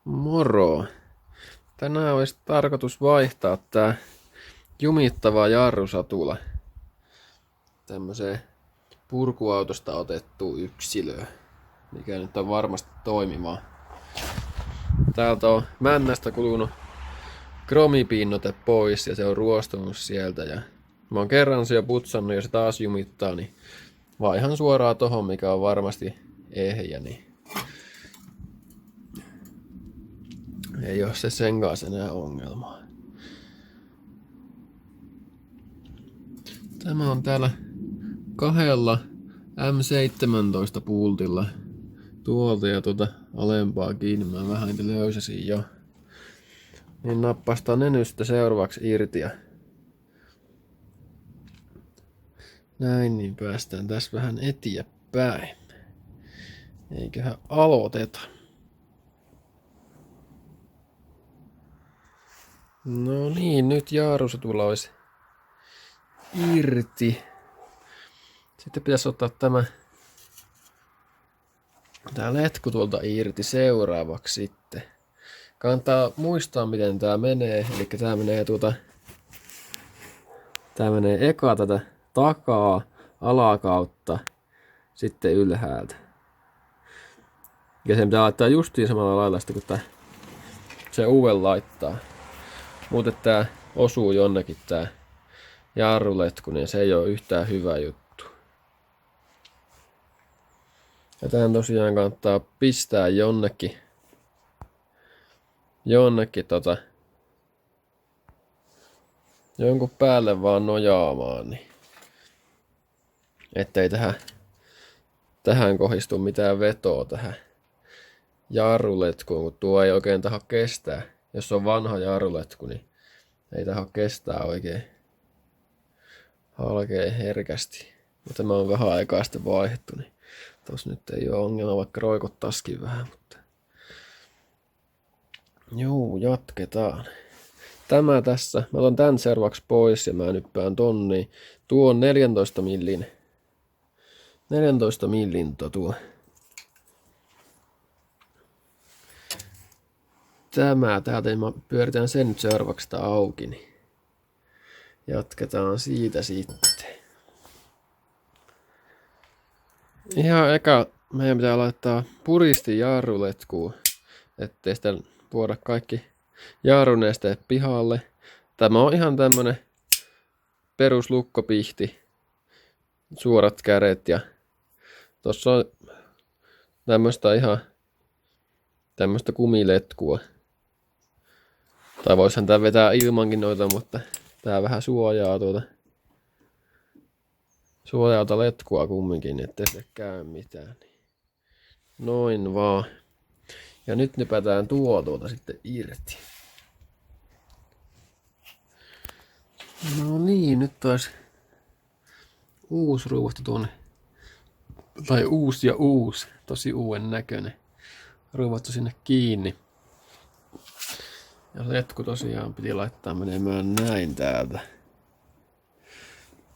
Moro! Tänään olisi tarkoitus vaihtaa tää jumittava jarrusatula tämmöiseen purkuautosta otettuun yksilöön, mikä nyt on varmasti toimivaa. Täältä on männästä kulunut kromipinnote pois ja se on ruostunut sieltä. Ja mä oon kerran se jo putsannut ja se taas jumittaa, niin vaihan suoraan tohon, mikä on varmasti ehjä. Niin ei oo se sen kanssa enää ongelmaa. Tämä on täällä kahdella M17 pultilla tuolta ja tuota alempaa kiinni. Mä vähän niitä löysäsin jo. Niin nappastaan ne nyt sitten seuraavaksi irti. Ja näin, niin päästään tässä vähän eteenpäin. Eiköhän aloiteta. No niin, nyt jarrusatula olisi irti. Sitten pitäisi ottaa tää letku tuolta irti seuraavaksi sitten. Kannattaa muistaa miten tää menee. Eli tää menee eka tätä takaa, alakautta, sitten ylhäältä. Ja sen pitää laittaa justiin samalla lailla sitten kun se uuden laittaa. Muuten tää osuu jonnekin tää jarruletku, niin se ei ole yhtään hyvä juttu. Ja tähän tosiaan kannattaa pistää jonnekin jonkun päälle vaan nojaamaan, niin ettei tähän kohdistu mitään vetoa tähän jarruletkuun, kun tuo ei oikein taho kestää. Jos on vanha jarruletku, niin ei taho kestää oikein halkee herkästi. Mutta mä oon vähän aikaa sitten vaihdettu, niin tossa nyt ei ole ongelma, vaikka roikottaskin vähän, mutta juu, jatketaan. Tämä tässä, mä otan tän seuraavaksi pois ja mä nyppään tonniin. Tuo on 14 millin tuo. Täältä mä pyöritään sen nyt seuraavaksi auki, niin jatketaan siitä sitten. Ihan eka meidän pitää laittaa puristi jarruletkuun, ettei sitä vuoda kaikki jarrunesteet pihalle. Tämä on ihan tämmönen peruslukkopihti, suorat kädet ja tossa on tämmöstä kumiletkua. Tai voisihan tää vetää ilmankin noita, mutta tää vähän suojaa letkua kumminkin, ettei se käy mitään. Noin vaan. Ja nyt nypätään tuolta sitten irti. No niin, nyt taas uusi ruuhti tuonne. Tai uusi, tosi uuden näköinen. Ruuvattu sinne kiinni. Ja letku tosiaan piti laittaa menemään näin täältä.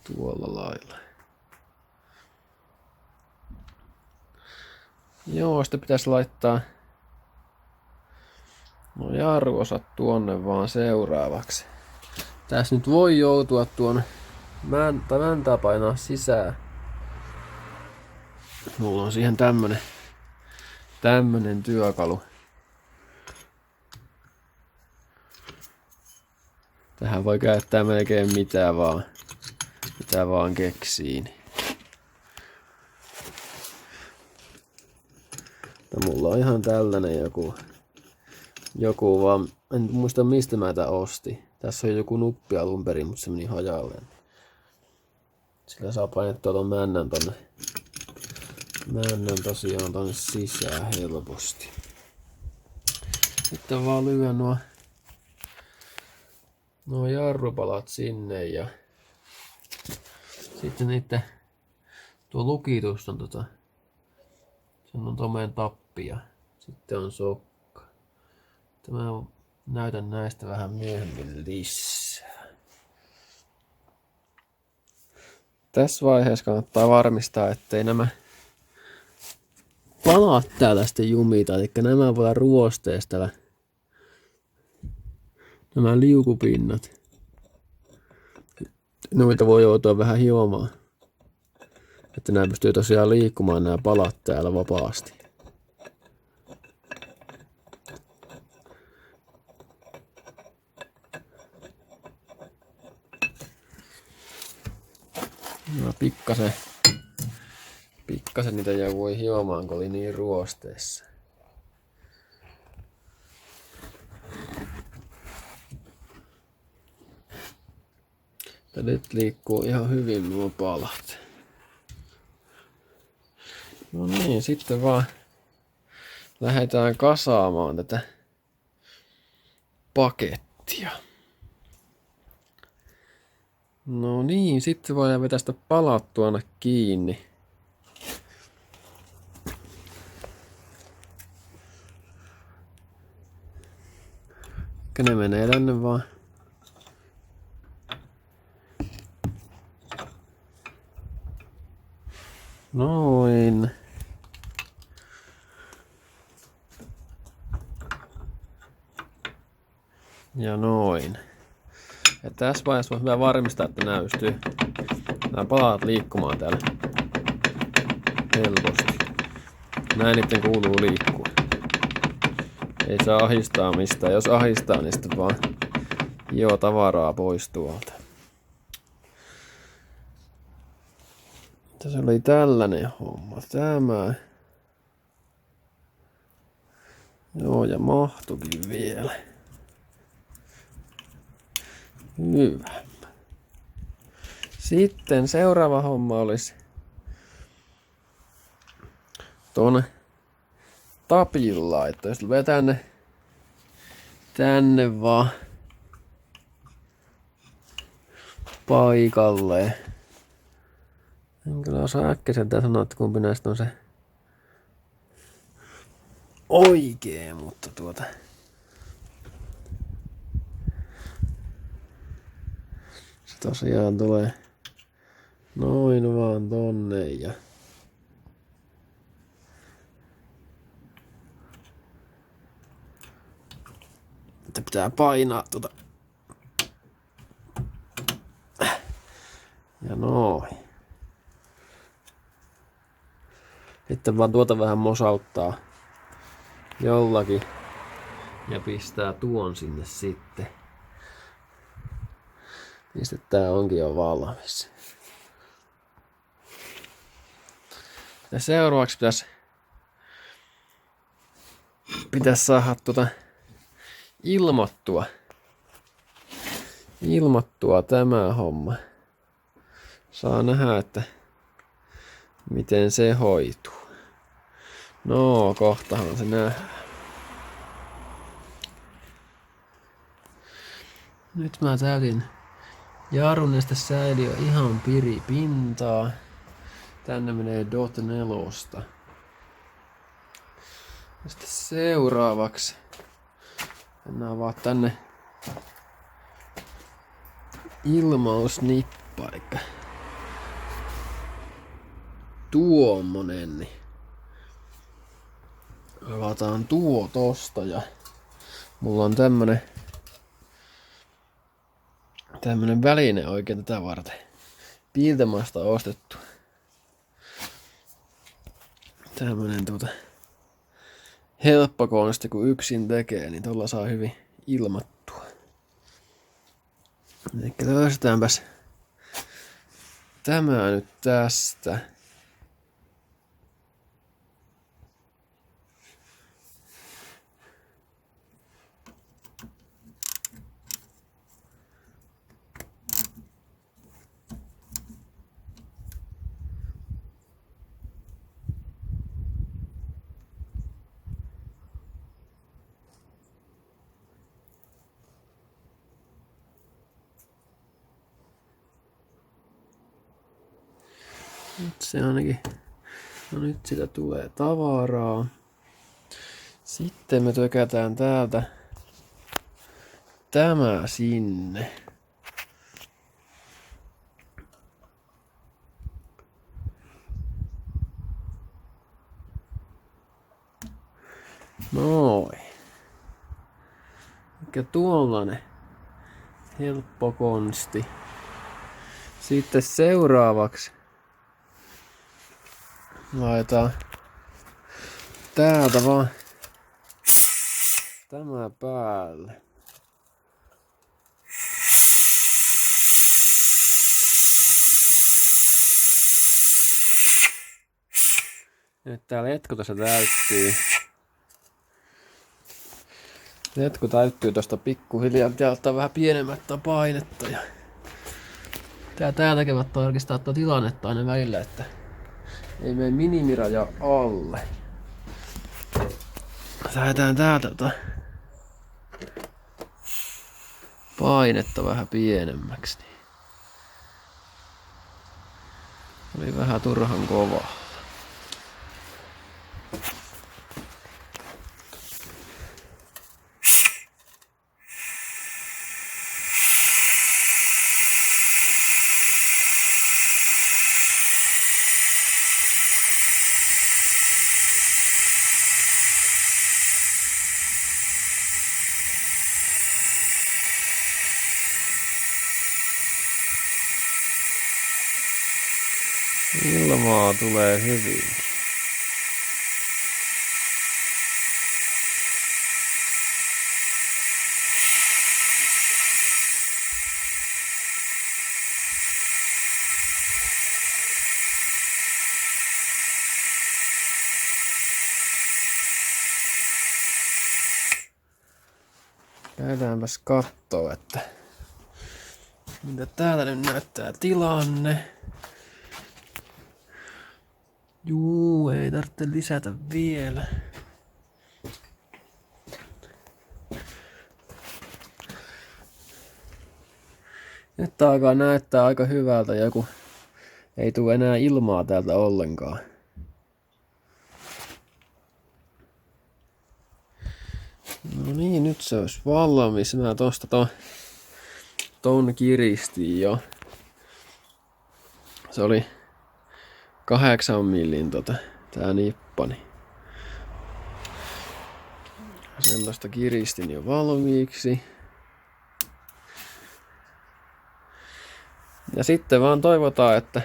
Tuolla lailla. Joo, sitten pitäisi laittaa jarruosat tuonne vaan seuraavaksi. Tässä nyt voi joutua tuon mäntää painaa sisään. Mulla on siihen tämmönen työkalu. Tähän voi käyttää melkein mitä vaan keksii. Mulla on ihan tällainen joku vaan, en muista mistä mä tätä ostin. Tässä on joku nuppi alun perin, mutta se meni hajalleen. Sillä saa painettua ton männän tosiaan tonne sisään helposti. Sitten vaan lyön nuo jarrupalat sinne ja sitten niitten tuo lukitus on sen on tomeen tappi ja sitten on sokka. Mä näytän näistä vähän myöhemmin lisää. Tässä vaiheessa kannattaa varmistaa, ettei nämä palat täällä sitten jumita, eli nämä voi olla ruosteesta täällä nämä liukupinnat. Noita voi joutua vähän hiomaan. Että nämä pystyy tosiaan liikkumaan nämä palat täällä vapaasti. No, pikkasen niitä voi hiomaan, kun oli niin ruosteessa. Ja nyt liikkuu ihan hyvin nuo palat. No niin, sitten vaan lähdetään kasaamaan tätä pakettia. No niin, sitten voidaan vetästä palat tuonne kiinni. Ne menee tänne vaan. Noin. Ja noin. Ja tässä vaiheessa voisi varmistaa, että nämä palat liikkumaan täällä helposti. Näin niiden kuuluu liikkua. Ei saa ahistaa mistään. Jos ahistaa, niin sitten vaan tavaraa pois tuolta. Tässä oli tällainen homma. Tämä. Joo, ja mahtukin vielä. Hyvä. Sitten seuraava homma olisi tuonne tapin laitto. Jos tulee tänne vaan paikalleen. En kyllä osaa äkkiseltään sanoa, että kumpi näistä on se oikee, mutta se tosiaan tulee noin vaan tonne ja että pitää painaa ja noin. Sitten vaan vähän mosauttaa jollakin ja pistää tuon sinne sitten. Niin sitten tää onkin jo valmis. Ja seuraavaksi pitäisi saada ilmattua tämä homma. Saa nähdä, että miten se hoituu. No, kohtahan se nähdään. Nyt mä täytin jarrun ja sitten säiliö ihan piripintaa. Tänne menee .4. Ja sitten seuraavaksi mennään vaan tänne ilmausnippa, eli tuommonen, niin avataan tuo tosta ja mulla on tämmönen väline oikein tätä varten. Piiltämästä ostettu. Tämmönen helppo konsti, kun yksin tekee, niin tuolla saa hyvin ilmattua. Eli löystetäänpäs tämä nyt tästä. Nyt se ainakin, no nyt sitä tulee tavaraa. Sitten me tökätään täältä tämä sinne. Noin. Mikä tuollainen Helppo konsti. Sitten seuraavaksi laitetaan täältä vaan tämä päälle. Nyt tää letku tässä täyttyy. Letku täyttyy tosta pikkuhiljaa. Pitää ottaa vähän pienemmät painetta. Ja tää tekevät tarkistaa tuota tilannetta aina välillä, että ei mene minimiraja alle. Lähdetään täältä painetta vähän pienemmäksi. Oli vähän turhan kovaa. Ilmaa tulee hyvin. Käydäänpäs kattoo, että mitä täällä nyt näyttää tilanne. Juu, ei tarvitse lisätä vielä. Nyt alkaa näyttää aika hyvältä, joku ei tule enää ilmaa täältä ollenkaan. No niin, nyt se olisi valmis. Mä tosta ton kiristin jo. Se oli 8 millin tää nippani. Sen tosta kiristin jo valmiiksi. Ja sitten vaan toivotaan, että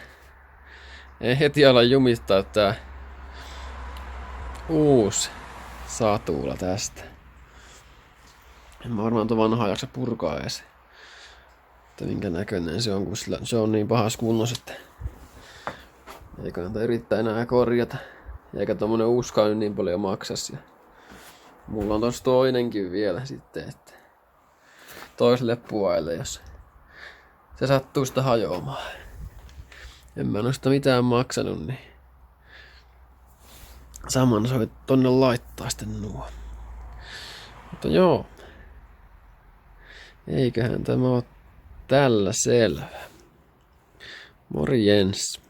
ei heti ala jumittaa tää uusi satula tästä. En mä varmaan tuon vanhaa jaksa purkaa edes. Että minkä näköinen se on, kun se on niin pahassa kunnossa, että ei kannata yrittää enää korjata. Eikä tommonen uuskaan nyt niin paljon maksas. Ja mulla on tossa toinenkin vielä sitten, että toiselle puolelle, jos se sattuu sitä hajoamaan. En mä noista mitään maksanut, niin saman se tonne laittaa sitten nuo. Mutta joo. Eiköhän tämä ole tällä selvä. Morjens.